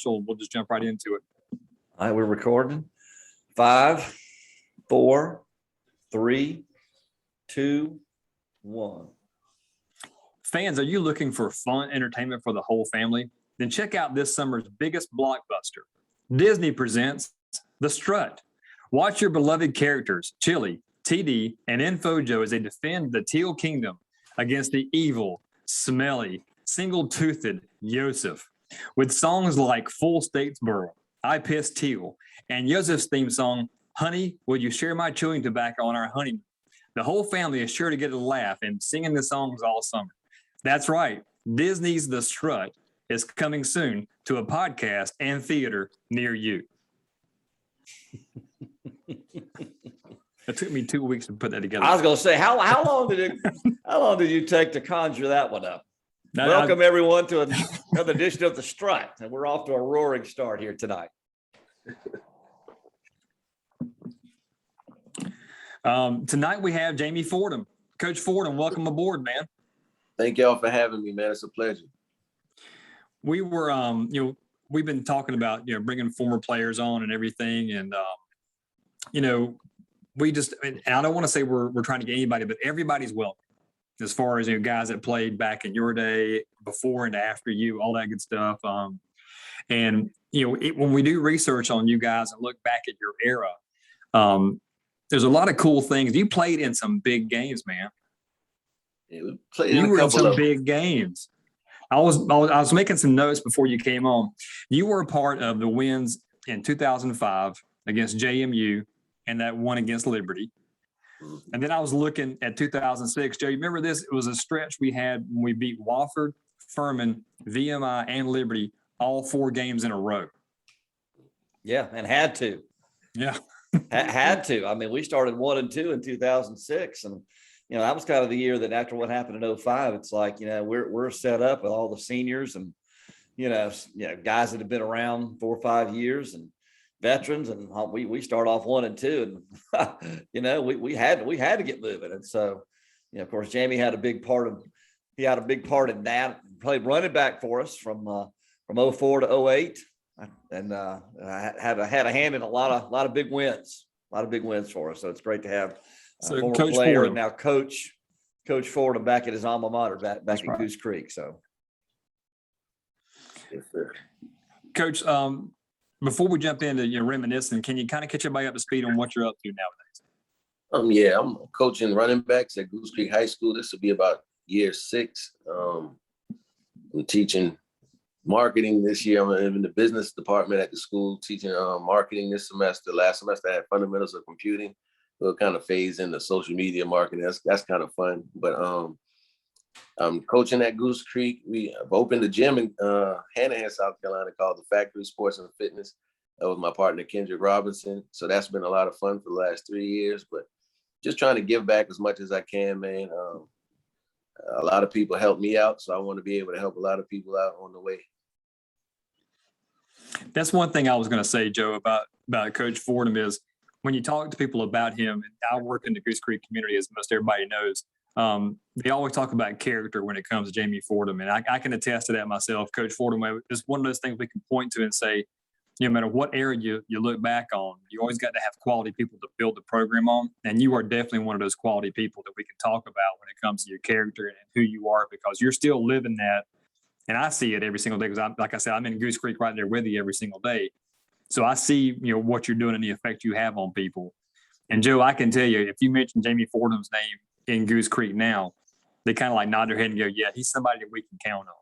We'll just jump right into it. All right, we're recording. 5, 4, 3, 2, 1. Fans, are you looking for fun entertainment for the whole family? Then check out this summer's biggest blockbuster. Disney presents The Strut. Watch your beloved characters, Chili, TD, and Info-Joe as they defend the Teal Kingdom against the evil, smelly, single-toothed Yosef. With songs like Full Statesboro, I Piss Teal, and Yosef's theme song, Honey, Will You Share My Chewing Tobacco on Our Honeymoon? The whole family is sure to get a laugh and singing the songs all summer. That's right. Disney's The Strut is coming soon to a podcast and theater near you. It took me 2 weeks to put that together. I was going to say, how long did you take to conjure that one up? Welcome everyone to another edition of The Strut, and we're off to a roaring start here tonight. Tonight we have Jamie Fordham. Coach Fordham, welcome aboard, man. Thank y'all for having me, man. It's a pleasure. We were, we've been talking about, bringing former players on and everything. And, we just, and I don't want to say we're trying to get anybody, but everybody's welcome as far as, guys that played back in your day, before and after you, all that good stuff. When we do research on you guys and look back at your era, there's a lot of cool things. You played in some big games, man. Yeah, we played you in were a in couple some of big games. I was making some notes before you came on. You were a part of the wins in 2005 against JMU and that one against Liberty. And then I was looking at 2006. Joe, you remember this? It was a stretch we had when we beat Wofford, Furman, VMI, and Liberty all 4 games in a row. Yeah, and had to. Yeah. Had to. I mean, we started 1-2 in 2006, and that was kind of the year that after what happened in 05, it's like, we're set up with all the seniors and, guys that have been around 4 or 5 years and veterans. And we start off 1-2 and, we had to get moving. And so, of course, Jamie had a big part in that. Played running back for us from 04 to 08. And I had a hand in a lot of big wins for us. So it's great to have former Coach player Fordham. And now Coach Fordham back at his alma mater, back at right. Goose Creek. So, yes, sir. Coach, before we jump into reminiscing, can you kind of catch everybody up to speed on what you're up to nowadays? Yeah, I'm coaching running backs at Goose Creek High School. This will be about year 6. I'm teaching marketing this year. I'm in the business department at the school, teaching marketing this semester. Last semester I had fundamentals of computing. We'll kind of phase into social media marketing. That's kind of fun. But I'm coaching at Goose Creek. I've opened a gym in Hanahan, South Carolina called the Factory Sports and Fitness. That was my partner, Kendrick Robinson. So that's been a lot of fun for the last 3 years. But just trying to give back as much as I can, man. A lot of people help me out, so I want to be able to help a lot of people out on the way. That's one thing I was going to say, Joe, about Coach Fordham is when you talk to people about him, and I work in the Goose Creek community, as most everybody knows, they always talk about character when it comes to Jamie Fordham. And I can attest to that myself. Coach Fordham is one of those things we can point to and say, no matter what area you look back on, you always got to have quality people to build the program on. And you are definitely one of those quality people that we can talk about when it comes to your character and who you are, because you're still living that. And I see it every single day because, like I said, I'm in Goose Creek right there with you every single day. So I see, what you're doing and the effect you have on people. And Joe, I can tell you, if you mention Jamie Fordham's name in Goose Creek now, they kind of like nod their head and go, yeah, he's somebody that we can count on.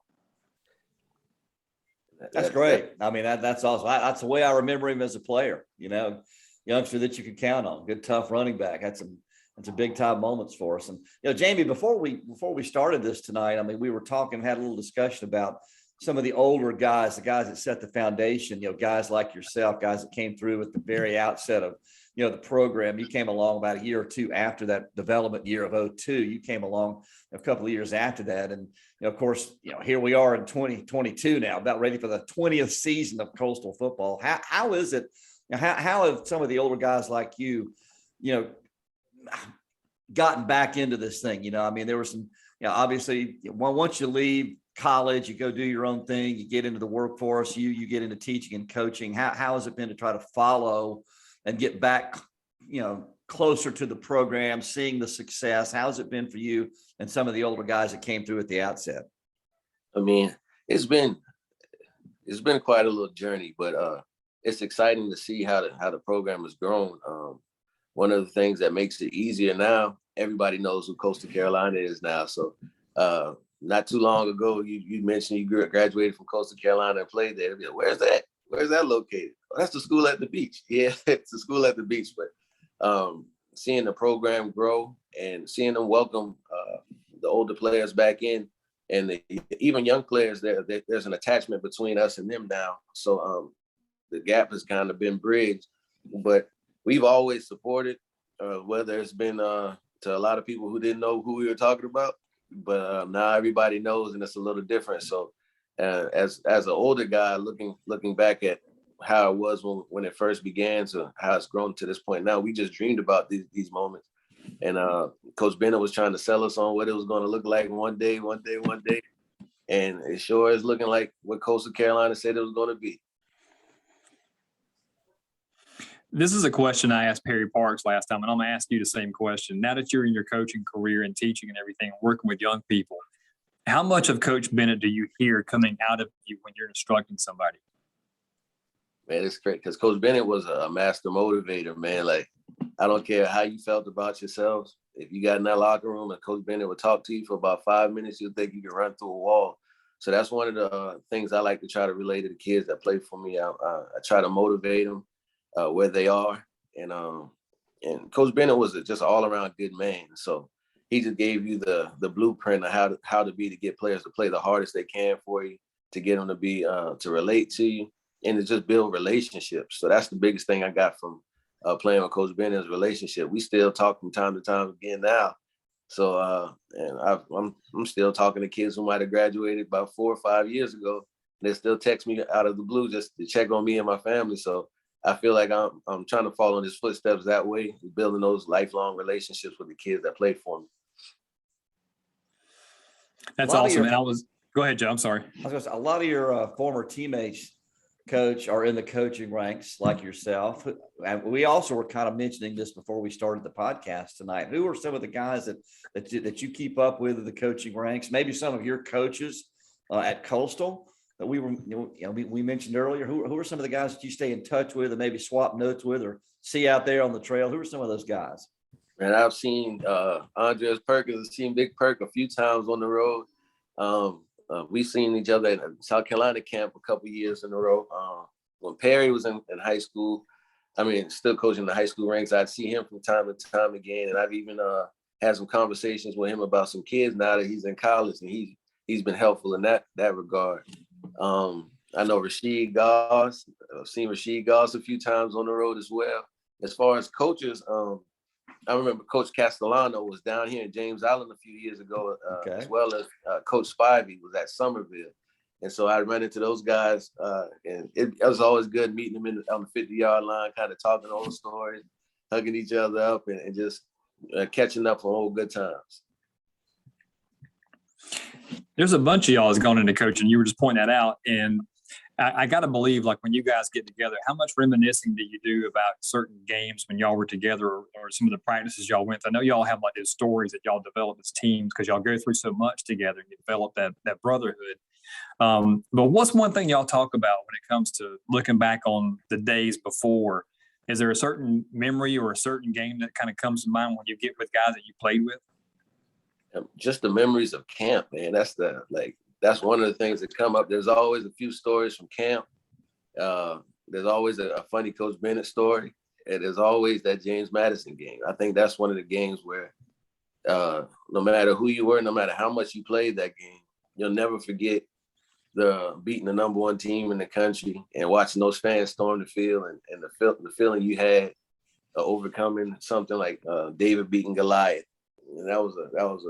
that's great. I mean, that's awesome. That's the way I remember him as a player, youngster that you could count on. Good, tough running back. That's a big time moments for us. And, Jamie, before we started this tonight, I mean, we were talking, had a little discussion about some of the older guys, the guys that set the foundation, guys like yourself, guys that came through at the very outset of, the program. You came along about a year or two after that development year of 2002. You came along a couple of years after that. And, of course, here we are in 2022 now, about ready for the 20th season of Coastal football. How is it? How have some of the older guys like you, gotten back into this thing? I mean, there were some, obviously once you leave college, you go do your own thing, you get into the workforce, you get into teaching and coaching. How has it been to try to follow and get back, closer to the program, seeing the success? How's it been for you and some of the older guys that came through at the outset? I mean, it's been quite a little journey, but it's exciting to see how the program has grown. One of the things that makes it easier now, everybody knows who Coastal Carolina is now. So not too long ago, you mentioned you graduated from Coastal Carolina and played there. Like, where's that? Where's that located? Oh, that's the school at the beach. Yeah, it's the school at the beach. But seeing the program grow and seeing them welcome the older players back in, and even young players, there's an attachment between us and them now. So the gap has kind of been bridged. But we've always supported, whether it's been to a lot of people who didn't know who we were talking about, but now everybody knows, and it's a little different. So as an older guy, looking back at how it was when it first began to how it's grown to this point now, we just dreamed about these moments. And Coach Bennett was trying to sell us on what it was going to look like one day. And it sure is looking like what Coastal Carolina said it was going to be. This is a question I asked Perry Parks last time, and I'm going to ask you the same question. Now that you're in your coaching career and teaching and everything, working with young people, how much of Coach Bennett do you hear coming out of you when you're instructing somebody? Man, it's great because Coach Bennett was a master motivator, man. Like, I don't care how you felt about yourselves. If you got in that locker room and Coach Bennett would talk to you for about 5 minutes, you'll think you can run through a wall. So that's one of the things I like to try to relay to the kids that play for me. I try to motivate them where they are. And Coach Bennett was just an all-around good man. So he just gave you the blueprint of how to be to get players to play the hardest they can for you, to get them to be to relate to you, and to just build relationships. So that's the biggest thing I got from playing with Coach Bennett's relationship. We still talk from time to time again now. So and I'm still talking to kids who might have graduated about 4 or 5 years ago. They still text me out of the blue just to check on me and my family. So I feel like I'm trying to follow in his footsteps that way, building those lifelong relationships with the kids that play for me. That's awesome. Go ahead, Joe. I'm sorry. I was going to say, a lot of your former teammates, Coach, are in the coaching ranks like yourself. And we also were kind of mentioning this before we started the podcast tonight. Who are some of the guys that you keep up with in the coaching ranks? Maybe some of your coaches at Coastal that we mentioned earlier. Who are some of the guys that you stay in touch with and maybe swap notes with or see out there on the trail? Who are some of those guys? And I've seen Andres Perkins, I've seen Big Perk a few times on the road. We've seen each other at South Carolina camp a couple of years in a row. When Perry was in high school, still coaching the high school ranks, I'd see him from time to time again. And I've even had some conversations with him about some kids now that he's in college, and he's been helpful in that regard. I know Rasheed Goss. I've seen Rasheed Goss a few times on the road as well. As far as coaches, I remember Coach Castellano was down here in James Island a few years ago, as well as Coach Spivey was at Somerville. And so I ran into those guys, and it was always good meeting them on the 50-yard line, kind of talking old stories, hugging each other up, and just catching up on old good times. There's a bunch of y'all that's gone into coaching. You were just pointing that out. And I got to believe, like, when you guys get together, how much reminiscing do you do about certain games when y'all were together, or some of the practices y'all went to? I know y'all have like those stories that y'all develop as teams because y'all go through so much together and you develop that brotherhood. But what's one thing y'all talk about when it comes to looking back on the days before? Is there a certain memory or a certain game that kind of comes to mind when you get with guys that you played with? Just the memories of camp, man. That's one of the things that come up. There's always a few stories from camp. There's always a funny Coach Bennett story. And there's always that James Madison game. I think that's one of the games where no matter who you were, no matter how much you played that game, you'll never forget beating the number one team in the country and watching those fans storm the field and the feeling you had overcoming something like David beating Goliath. And that was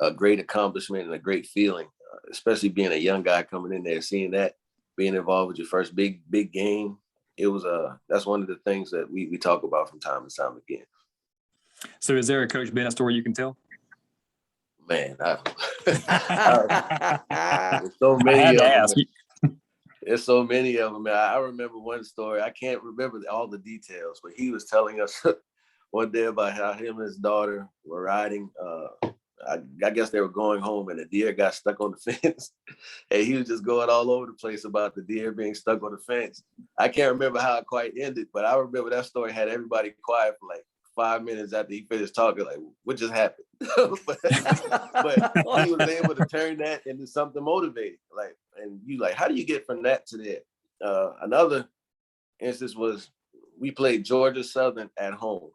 a great accomplishment and a great feeling, especially being a young guy coming in there, seeing that, being involved with your first big game. It was that's one of the things that we talk about from time to time again. So is there a Coach Bennett story you can tell? Man, I there's so I many had of to them. ask. There's so many of them. Man. I remember one story. I can't remember all the details, but he was telling us one day about how him and his daughter were riding. I guess they were going home and a deer got stuck on the fence. And he was just going all over the place about the deer being stuck on the fence. I can't remember how it quite ended, but I remember that story had everybody quiet for like 5 minutes after he finished talking, like, what just happened? but he was able to turn that into something motivating. Like, and you like, how do you get from that to that? Another instance was we played Georgia Southern at home.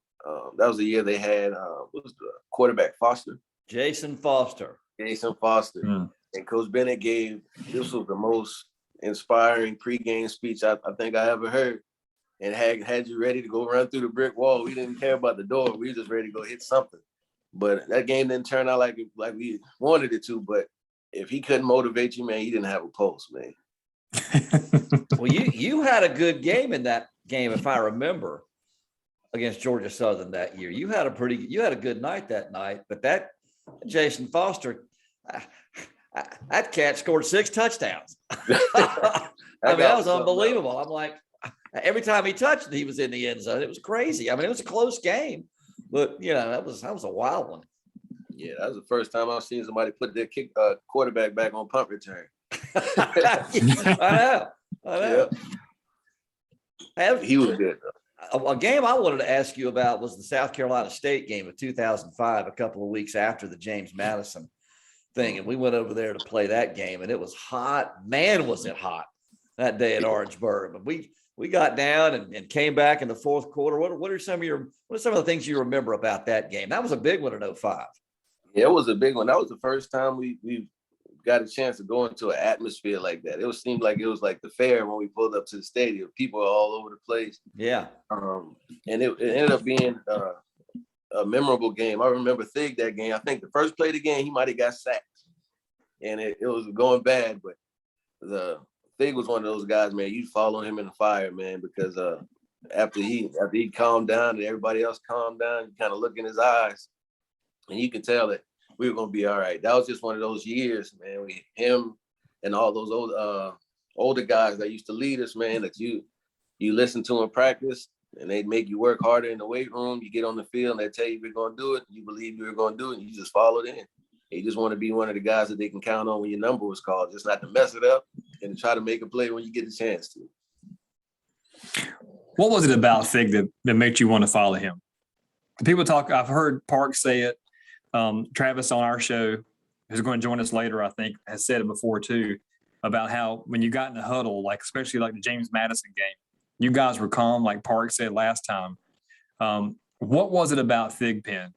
That was the year they had what was the quarterback Foster? Jason Foster. Jason Foster. And Coach Bennett gave, this was the most inspiring pregame speech I think I ever heard. And had you ready to go run through the brick wall. We didn't care about the door. We were just ready to go hit something. But that game didn't turn out like we wanted it to. But if he couldn't motivate you, man, he didn't have a pulse, man. Well, you had a good game in that game, if I remember, against Georgia Southern that year. You had a good night that night, but that Jason Foster, that cat scored 6 touchdowns. I mean, that was unbelievable. I'm like, every time he touched it, he was in the end zone. It was crazy. I mean, it was a close game, but that was a wild one. Yeah, that was the first time I've seen somebody put their quarterback back on punt return. I know. Yeah. He was good, though. A game I wanted to ask you about was the South Carolina State game of 2005, a couple of weeks after the James Madison thing. And we went over there to play that game, and it was hot. Man, was it hot that day at Orangeburg. But we got down and came back in the fourth quarter. What are some of the things you remember about that game? That was a big one in 2005. Yeah, it was a big one. That was the first time we got a chance to go into an atmosphere like that. It seemed like it was like the fair when we pulled up to the stadium. People were all over the place. Yeah. And it ended up being a memorable game. I remember Thig that game. I think the first play of the game, he might have got sacked. And it was going bad, but the Thig was one of those guys, man, you'd follow him in the fire, man, because after he calmed down and everybody else calmed down, you kind of look in his eyes and you can tell that we were going to be all right. That was just one of those years, man. Him and all those older guys that used to lead us, man, that you listen to in practice and they'd make you work harder in the weight room. You get on the field and they tell you you're going to do it. You believe you were going to do it and you just followed in. You just want to be one of the guys that they can count on when your number was called, just not to mess it up and try to make a play when you get the chance to. What was it about Fig that made you want to follow him? People talk, I've heard Park say it. Travis on our show, who's going to join us later, I think, has said it before too, about how when you got in the huddle, like especially like the James Madison game, you guys were calm, like Park said last time. What was it about Fig Penn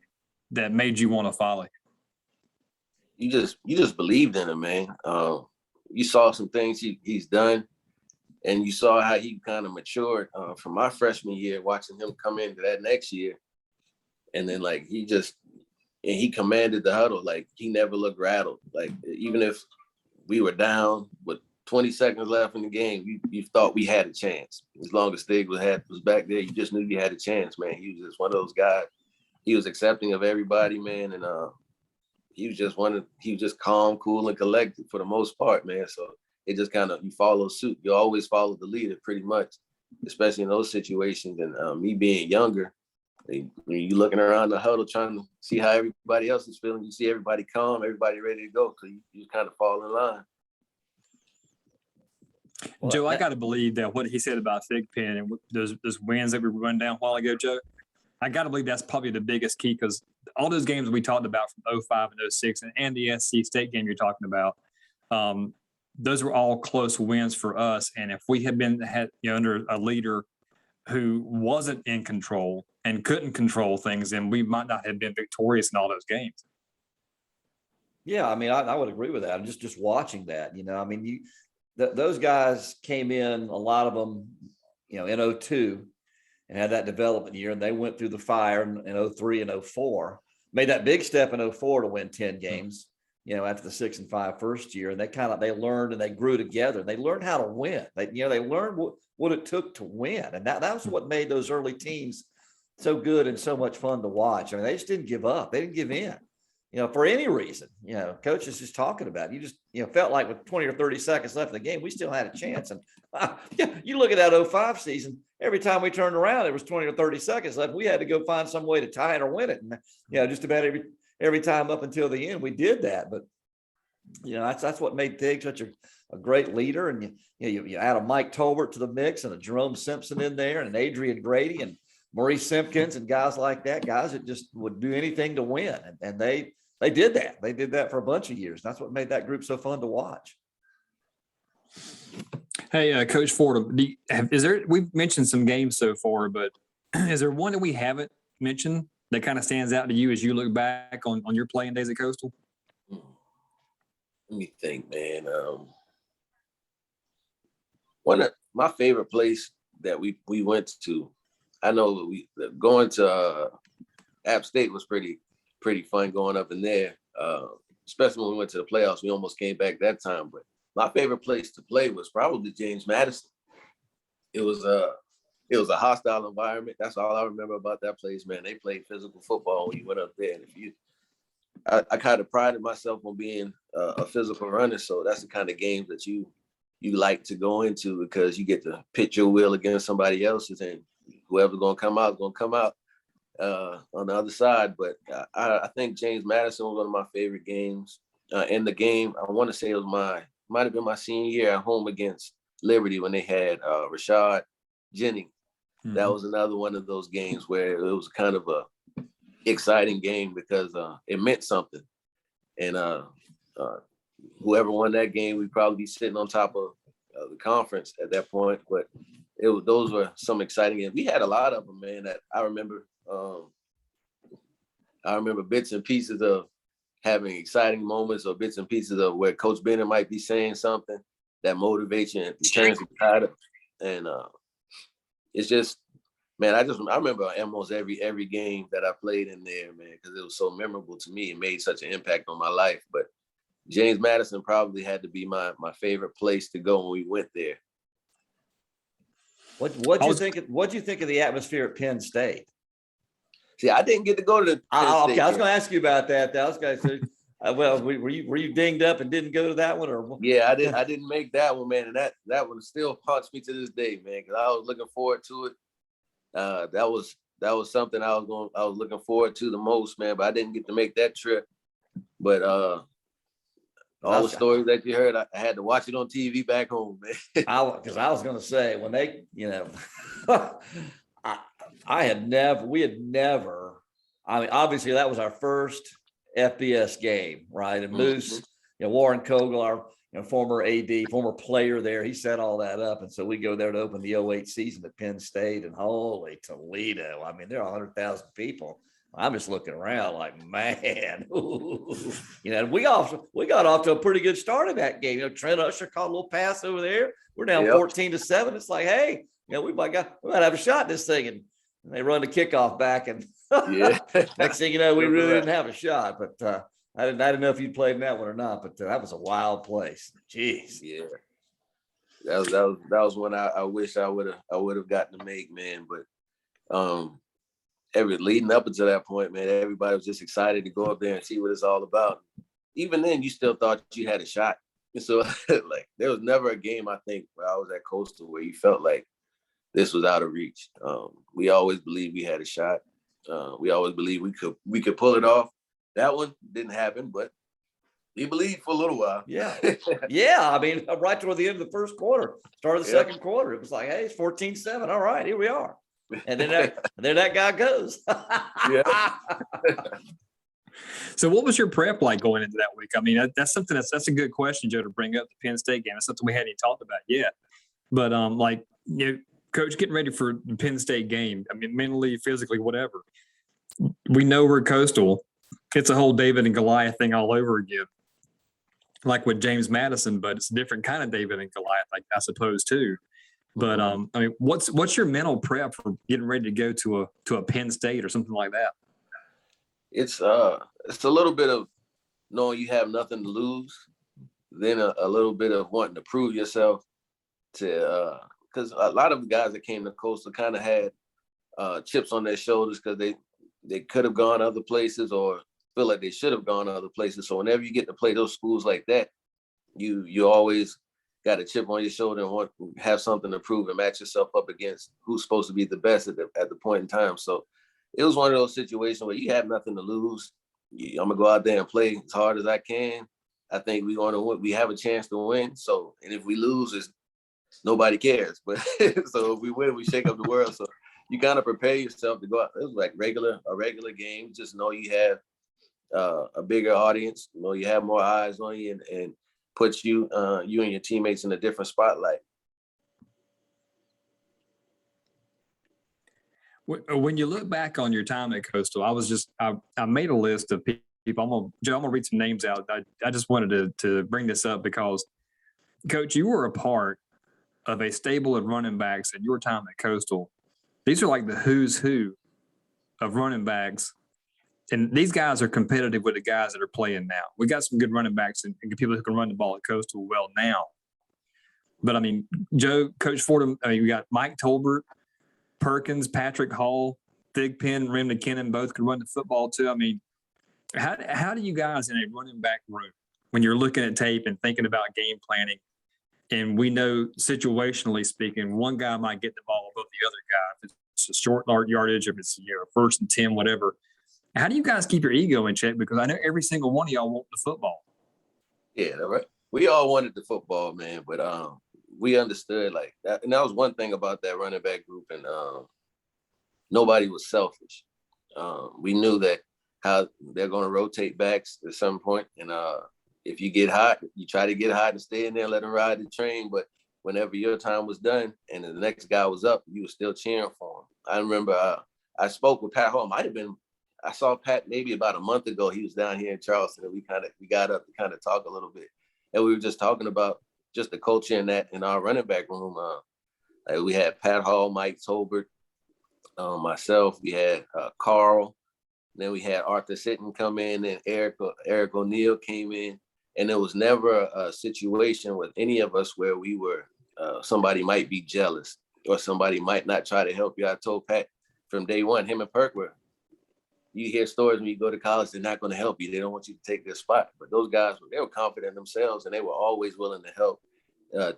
that made you want to follow him? You just believed in him, man. You saw some things he's done, and you saw how he kind of matured from my freshman year, watching him come into that next year. And then like he commanded the huddle. Like he never looked rattled. Like even if we were down with 20 seconds left in the game, you thought we had a chance. As long as Stig was back there, you just knew you had a chance, man. He was just one of those guys. He was accepting of everybody, man, and he was just calm, cool, and collected for the most part, man. So it just kind of, you follow suit. You always follow the leader pretty much, especially in those situations. And me being younger, when you looking around the huddle trying to see how everybody else is feeling, you see everybody calm, everybody ready to go. So you kind of fall in line. Well, Joe, I got to believe that what he said about Fig Penn and those wins that we were running down a while ago, Joe, I got to believe that's probably the biggest key, because all those games we talked about from 05 and 06 and the SC State game you're talking about, those were all close wins for us. And if we had under a leader who wasn't in control and couldn't control things, then we might not have been victorious in all those games. Yeah, I mean, I would agree with that. I'm just watching that. I mean, those guys came in, a lot of them, in 02 and had that development year, and they went through the fire in 03 and 04, made that big step in 04 to win 10 games, after the 6-5 first year. And they learned and they grew together. They learned how to win. They learned what it took to win. And that was what made those early teams so good and so much fun to watch. I mean, they just didn't give up. They didn't give in. for any reason, coach is just talking about it. You just, felt like with 20 or 30 seconds left in the game, we still had a chance. And you look at that 05 season, every time we turned around, it was 20 or 30 seconds left. We had to go find some way to tie it or win it. And, just about every time up until the end, we did that. But, that's what made Tig such a great leader. And you add a Mike Tolbert to the mix and a Jerome Simpson in there and an Adrian Grady and Maurice Simpkins and guys like that, guys that just would do anything to win. And they did that. They did that for a bunch of years. That's what made that group so fun to watch. Hey, Coach Fordham, we've mentioned some games so far, but is there one that we haven't mentioned that kind of stands out to you as you look back on your playing days at Coastal? Let me think, man. One of my favorite place that we went to, I know going to App State was pretty fun going up in there, especially when we went to the playoffs. We almost came back that time, but my favorite place to play was probably James Madison. It was a hostile environment. That's all I remember about that place, man. They played physical football when you went up there, and I kind of prided myself on being a physical runner, so that's the kind of games that you like to go into because you get to pit your will against somebody else's, and whoever's going to come out is going to come out on the other side. But I think James Madison was one of my favorite games. In the game, I want to say it might have been my senior year at home against Liberty when they had Rashad Jennings. Mm-hmm. That was another one of those games where it was kind of a exciting game because it meant something. And whoever won that game, we'd probably be sitting on top of the conference at that point. But those were some exciting games. We had a lot of them, man, that I remember. I remember bits and pieces of having exciting moments or bits and pieces of where Coach Bennett might be saying something that motivates you and turns you tired. And it's just, man, I remember almost every game that I played in there, man, because it was so memorable to me. It made such an impact on my life. But James Madison probably had to be my favorite place to go when we went there. What'd you think of the atmosphere at Penn State? See, I didn't get to go to the Penn State. Okay, I was going to ask you about that. I was going to say, well, were you dinged up and didn't go to that one, or? Yeah, I didn't make that one, man, and that one still haunts me to this day, man, because I was looking forward to it. That was something I was looking forward to the most, man. But I didn't get to make that trip. But all the stories that you heard, I had to watch it on TV back home, man. Because I was going to say when they, we had never. I mean, obviously that was our first FBS game, right? And Moose, Warren Kogel, our former AD, former player there, he set all that up. And so we go there to open the 08 season at Penn State, and holy Toledo. I mean, there are 100,000 people. I'm just looking around like, man, we got off to a pretty good start in that game. Trent Usher caught a little pass over there. We're down 14-7. It's like, hey, we might have a shot at this thing. And they run the kickoff back, and next thing you know, we really didn't have a shot. But I didn't know if you'd played in that one or not. But that was a wild place. Jeez. Yeah, that was one I wish I would have gotten to make, man. But leading up until that point, man, everybody was just excited to go up there and see what it's all about. Even then, you still thought you had a shot. And so, like, there was never a game, I think, where I was at Coastal where you felt like this was out of reach. We always believed we had a shot. We always believed we could pull it off. That one didn't happen, but we believed for a little while. Yeah. Yeah. I mean, right toward the end of the first quarter, start of the second quarter, it was like, hey, it's 14-7. All right, here we are. And then that guy goes. Yeah. So what was your prep like going into that week? I mean, that's something that's a good question, Joe, to bring up the Penn State game. It's something we hadn't even talked about yet. But Coach, getting ready for the Penn State game, I mean, mentally, physically, whatever. We know we're Coastal. It's a whole David and Goliath thing all over again, like with James Madison, but it's a different kind of David and Goliath, like I suppose too. But I mean, what's your mental prep for getting ready to go to a Penn State or something like that? It's a little bit of knowing you have nothing to lose, then a little bit of wanting to prove yourself to because a lot of the guys that came to Coastal kind of had chips on their shoulders because they could have gone other places or feel like they should have gone to other places. So whenever you get to play those schools like that, you always got a chip on your shoulder and want to have something to prove and match yourself up against who's supposed to be the best at the point in time. So it was one of those situations where you have nothing to lose. I'm gonna go out there and play as hard as I can. I think we want to win. We have a chance to win. So, and if we lose, nobody cares. But so if we win, we shake up the world. So you kind of prepare yourself to go out. It was like a regular game. Just know you have a bigger audience. You know, you have more eyes on you and puts you and your teammates in a different spotlight. When you look back on your time at Coastal, I made a list of people. I'm gonna read some names out. I just wanted to bring this up because, Coach, you were a part of a stable of running backs at your time at Coastal. These are like the who's who of running backs. And these guys are competitive with the guys that are playing now. We got some good running backs and people who can run the ball at Coastal well now. But, I mean, Coach Fordham, we got Mike Tolbert, Perkins, Patrick Hall, Thigpen, Rim McKinnon both could run the football too. I mean, how do you guys in a running back room, when you're looking at tape and thinking about game planning, and we know situationally speaking, one guy might get the ball above the other guy, if it's a short yardage, if it's first and 10, whatever. How do you guys keep your ego in check? Because I know every single one of y'all want the football. Yeah, right. We all wanted the football, man, but we understood like that, and that was one thing about that running back group, and nobody was selfish. We knew that how they're going to rotate backs at some point, and if you get hot, you try to get hot and stay in there, let them ride the train. But whenever your time was done and the next guy was up, you were still cheering for him. I remember I spoke with Pat Hall. I saw Pat maybe about a month ago. He was down here in Charleston, and we got up to kind of talk a little bit, and we were just talking about just the culture in our running back room. Like we had Pat Hall, Mike Tolbert, myself. We had Carl. Then we had Arthur Sitton come in, and Eric O'Neill came in, and there was never a situation with any of us where we were somebody might be jealous or somebody might not try to help you. I told Pat from day one, him and Perk were. You hear stories when you go to college, they're not going to help you. They don't want you to take their spot. But those guys, they were confident in themselves, and they were always willing to help,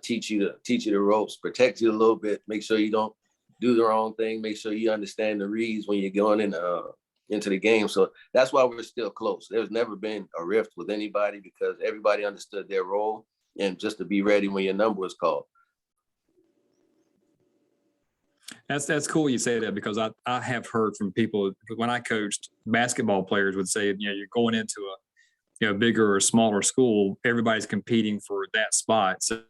teach you the ropes, protect you a little bit, make sure you don't do the wrong thing, make sure you understand the reads when you're going into the game. So that's why we're still close. There's never been a rift with anybody because everybody understood their role and just to be ready when your number was called. That's cool you say that, because I have heard from people when I coached, basketball players would say, you're going into a bigger or smaller school, everybody's competing for that spot. So,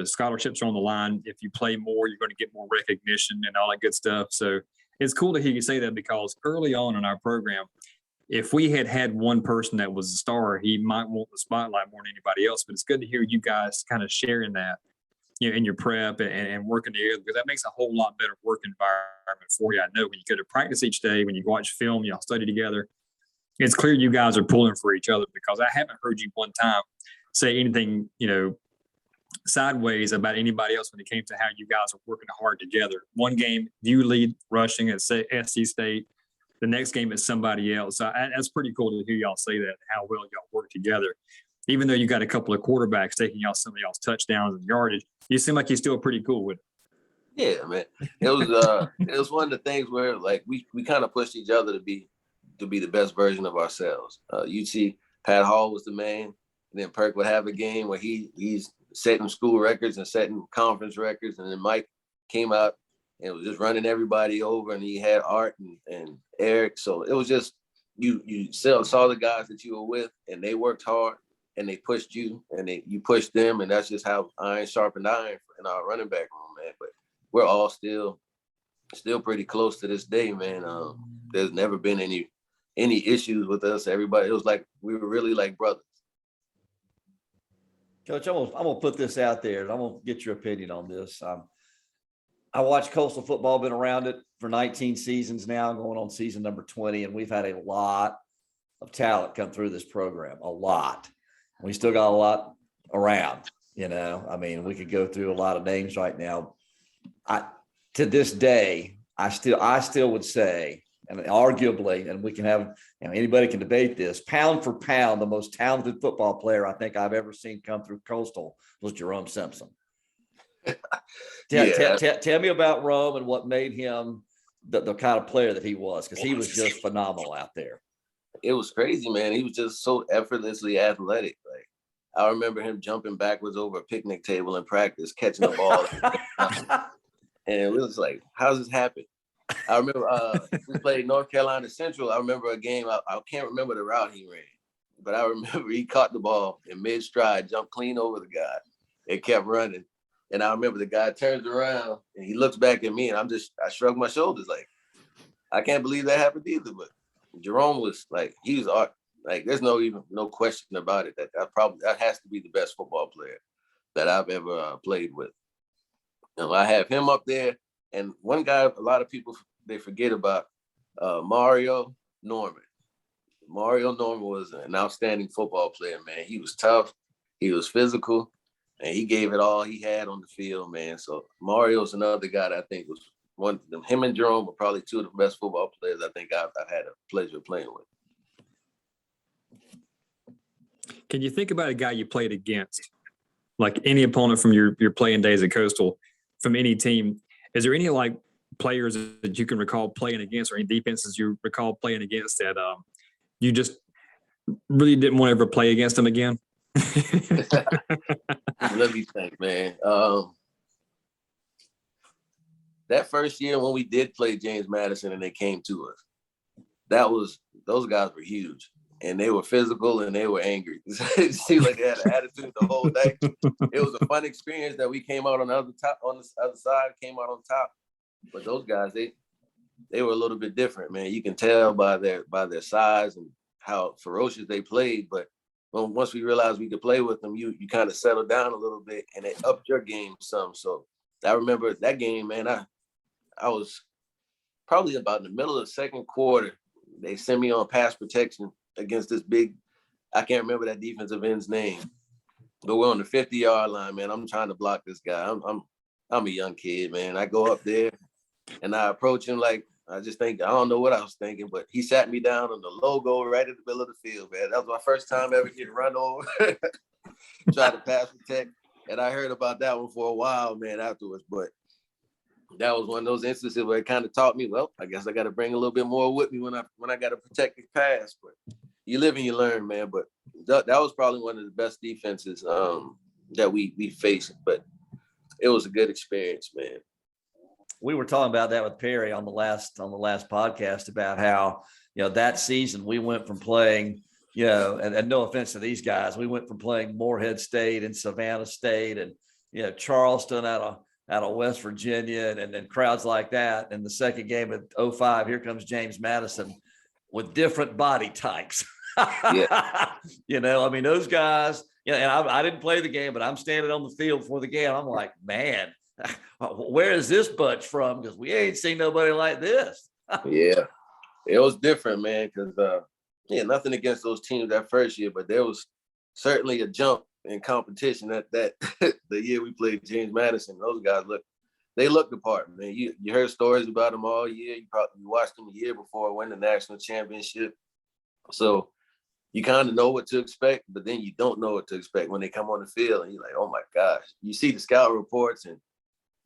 scholarships are on the line. If you play more, you're going to get more recognition and all that good stuff. So it's cool to hear you say that, because early on in our program, if we had one person that was a star, he might want the spotlight more than anybody else. But it's good to hear you guys kind of sharing that, in your prep and working together, because that makes a whole lot better work environment for you. I know when you go to practice each day, when you watch film, y'all study together, it's clear you guys are pulling for each other, because I haven't heard you one time say anything, sideways about anybody else when it came to how you guys are working hard together. One game, you lead rushing at SC State. The next game is somebody else. So that's pretty cool to hear y'all say that, how well y'all work together. Even though you got a couple of quarterbacks taking y'all some of y'all's touchdowns and yardage, you seem like you're still pretty cool with it. Yeah, man. It was one of the things where like we kind of pushed each other to be the best version of ourselves. You'd see Pat Hall was the man, and then Perk would have a game where he's setting school records and setting conference records, and then Mike came out and was just running everybody over, and he had Art and Eric. So it was just you saw the guys that you were with, and they worked hard. And they pushed you, and you pushed them, and that's just how iron sharpened iron in our running back room, man. But we're all still pretty close to this day, man. There's never been any issues with us. Everybody, it was like we were really like brothers. Coach, I'm gonna put this out there, and I'm gonna get your opinion on this. I watched Coastal football, been around it for 19 seasons now, going on season number 20, and we've had a lot of talent come through this program, a lot. We still got a lot around, I mean, we could go through a lot of names right now. To this day, I still would say and arguably, and we can have, anybody can debate this, pound for pound, the most talented football player I think I've ever seen come through Coastal was Jerome Simpson. Tell me about Rome and what made him the kind of player that he was, because he was just phenomenal out there. It was crazy, man. He was just so effortlessly athletic. Like, I remember him jumping backwards over a picnic table in practice, catching the ball. And it was like, how's this happen? I remember we played North Carolina Central. I remember a game, I can't remember the route he ran, but I remember he caught the ball in mid-stride, jumped clean over the guy, and kept running. And I remember the guy turns around and he looks back at me, and I shrugged my shoulders like, I can't believe that happened either. But Jerome was like, he was art. Like, there's no question about it. That has to be the best football player that I've ever played with. I have him up there, and one guy a lot of people they forget about, Mario Norman. Mario Norman was an outstanding football player, man. He was tough, he was physical, and he gave it all he had on the field, man. So Mario's another guy that I think was one of them. Him and Jerome were probably two of the best football players I think I've had a pleasure of playing with. Can you think about a guy you played against, like any opponent from your playing days at Coastal, from any team? Is there any like players that you can recall playing against, or any defenses you recall playing against that you just really didn't want to ever play against them again? Let me think, man. That first year when we did play James Madison and they came to us, those guys were huge. And they were physical and they were angry. It seemed like they had an attitude the whole day. It was a fun experience that we came out on the other side, came out on top. But those guys, they were a little bit different, man. You can tell by their size and how ferocious they played. But once we realized we could play with them, you kind of settled down a little bit and it upped your game some. So I remember that game, man. I was probably about in the middle of the second quarter. They sent me on pass protection against this big, I can't remember that defensive end's name, but we're on the 50-yard line, man. I'm trying to block this guy. I'm a young kid, man. I go up there and I approach him like, I don't know what I was thinking, but he sat me down on the logo right in the middle of the field, man. That was my first time ever getting run over, try to pass protect. And I heard about that one for a while, man, afterwards. But that was one of those instances where it kind of taught me, well, I guess I got to bring a little bit more with me when I got to protect the pass. But you live and you learn, man. But that was probably one of the best defenses that we faced. But it was a good experience, man. We were talking about that with Perry on the last podcast about how, that season we went from playing, and no offense to these guys, we went from playing Morehead State and Savannah State and, Charleston out of West Virginia and then crowds like that. And the second game of 2005, here comes James Madison with different body types. Yeah. Those guys, and I didn't play the game, but I'm standing on the field for the game. I'm like, man, where is this bunch from? Because we ain't seen nobody like this. Yeah, it was different, man. Because nothing against those teams that first year, but there was certainly a jump in competition that the year we played James Madison. Those guys looked the part, man. You heard stories about them all year. You watched them the year before win the national championship. So you kind of know what to expect, but then you don't know what to expect when they come on the field and you're like, oh my gosh. You see the scout reports and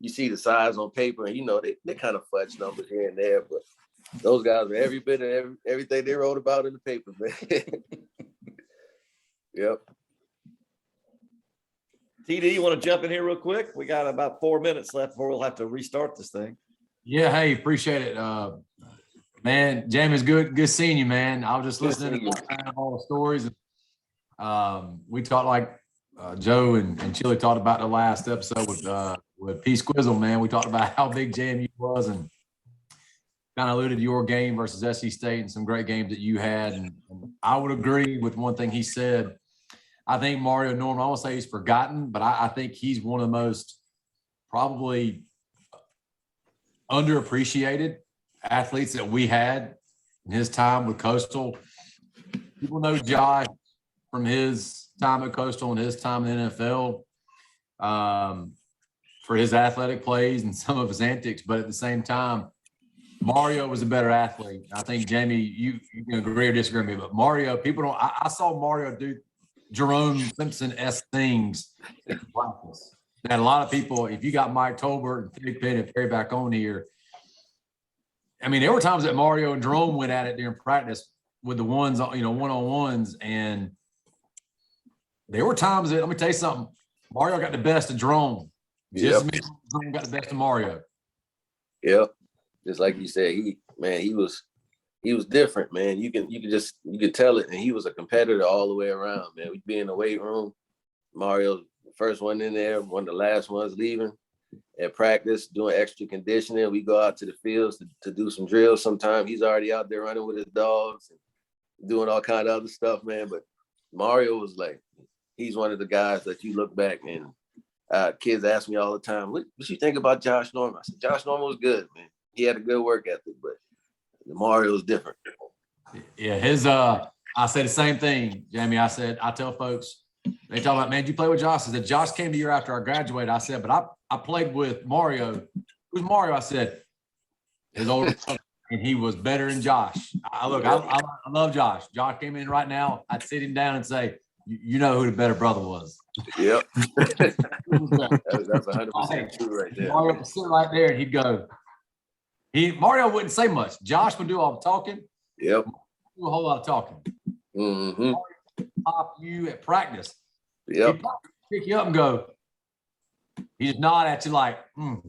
you see the size on paper and they kind of fudge numbers here and there, but those guys were every bit of everything they wrote about in the paper, man. Yep. TD, you want to jump in here real quick? We got about 4 minutes left before we'll have to restart this thing. Yeah, hey, appreciate it. Man, Jamie's good seeing you, man. I was just listening to all the stories. We talked like Joe and Chili talked about the last episode with P. Squizzle, man. We talked about how big JMU was and kind of alluded to your game versus SC State and some great games that you had. And I would agree with one thing he said. I think Mario Norman, I won't say he's forgotten, but I think he's one of the most probably underappreciated athletes that we had in his time with Coastal. People know Josh from his time at Coastal and his time in the NFL for his athletic plays and some of his antics, but at the same time, Mario was a better athlete. I think, Jamie, you can agree or disagree with me, but Mario, people don't, I saw Mario do Jerome Simpson-esque things in practice. That a lot of people, if you got Mike Tolbert and Philly Penn and Perry back on here, I mean, there were times that Mario and Jerome went at it during practice with the ones, one-on-ones, and there were times that, let me tell you something, Mario got the best of Jerome. Just me, Jerome got the best of Mario. Yep. Just like you said, he was different, man. You could tell it, and he was a competitor all the way around, man. We'd be in the weight room. Mario's the first one in there, one of the last ones leaving. At practice, doing extra conditioning. We go out to the fields to do some drills. Sometimes he's already out there running with his dogs and doing all kind of other stuff, man. But Mario was like, he's one of the guys that you look back and kids ask me all the time, what you think about Josh Norman? I said, Josh Norman was good, man. He had a good work ethic, but Mario's different. Yeah, I say the same thing, Jamie. I tell folks, they talk about, man, did you play with Josh? I said, Josh came the year after I graduated. I said, but I played with Mario. Who's Mario? I said, his older brother, and he was better than Josh. I love Josh. Josh came in right now. I'd sit him down and say, you know who the better brother was. Yep. That's 100% true right there. Mario would sit right there and he'd go, Mario wouldn't say much. Josh would do all the talking. Yep. Do a whole lot of talking. Mm-hmm. Pop you at practice. Yep. He'd pick you up and go, he just nod at you like,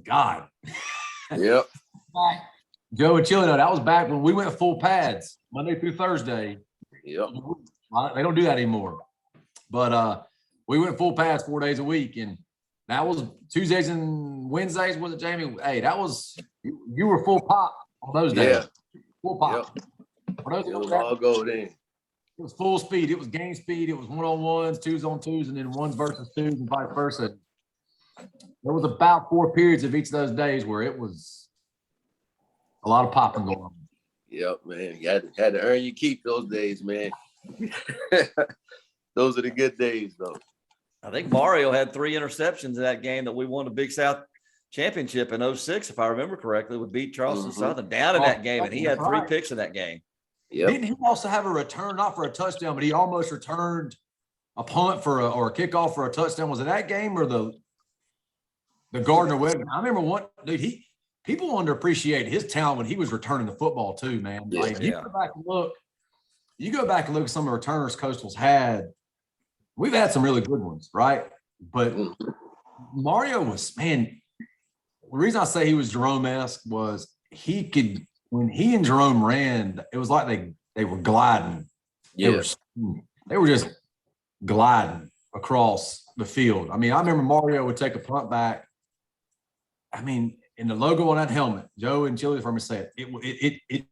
God. Yep. Joe and Chili, that was back when we went full pads Monday through Thursday. Yep. They don't do that anymore. But we went full pads 4 days a week, and that was Tuesdays and Wednesdays, was it, Jamie? Hey, that was you were full pop on those days. Yeah. Full pop. Yep. It was all go then. It was full speed. It was game speed. It was one-on-ones, twos-on-twos, and then ones versus twos and vice versa. There was about 4 periods of each of those days where it was a lot of popping going on. Yep, man. You had to earn your keep those days, man. Those are the good days, though. I think Mario had 3 interceptions in that game that we won the Big South Championship in 06, if I remember correctly. We beat Charleston Southern down in that game, and he had 3 picks in that game. Yep. Didn't he also have a return, not for a touchdown, but he almost returned a punt or a kickoff for a touchdown? Was it that game or the Gardner Webb? I remember dude, people underappreciated his talent when he was returning the football too, man. Yeah, like you go back and look at some of the returners Coastal's had. We've had some really good ones, right? But Mario was, man, the reason I say he was Jerome-esque was when he and Jerome ran, it was like they were gliding. Yeah. They were just gliding across the field. I mean, I remember Mario would take a punt back. I mean, and the logo on that helmet, Joe and Chili from me said it